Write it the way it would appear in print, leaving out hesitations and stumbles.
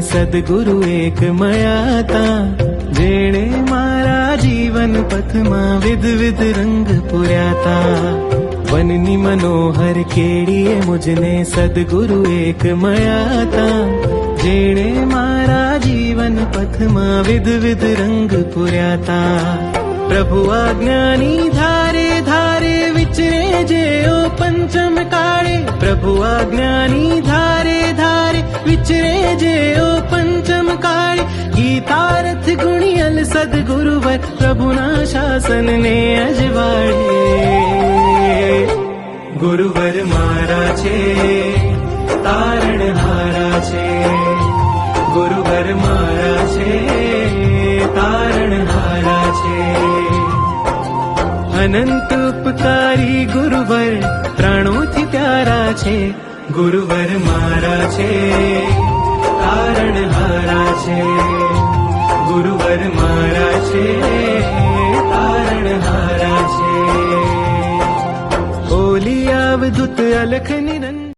સદગુરુ એક મળ્યાતા, જેણે મારા જીવન પથમાં વિધ રંગ પૂર્યાતા. વનની મનોહર કેડીએ મુજને સદગુરુ એક મળ્યાતા, જેણે મારા જીવન પથમાં વિધ રંગ પૂર્યાતા. પ્રભુ આજ્ઞાની ધારે ધારે વિચરે જેઓ પંચમ કાળે, પ્રભુ આજ્ઞાની ધારે ધારે વિચરે જેઓ પંચમ કાળે. ગીતારથ ગુણિયલ સદગુરુવર પ્રભુના શાસનને અજવાળે. ગુરુવર મારા છે તારણહારા છે, ગુરુવર મારા છે તારણહારા છે. અનંત ઉપકારી ગુરુવર પ્રાણોથી પ્યારા છે, ગુરુવર મારા છે તારણહારા છે, ગુરુવર મારા છે તારણહારા છે. ઓલી અવધૂત અલખ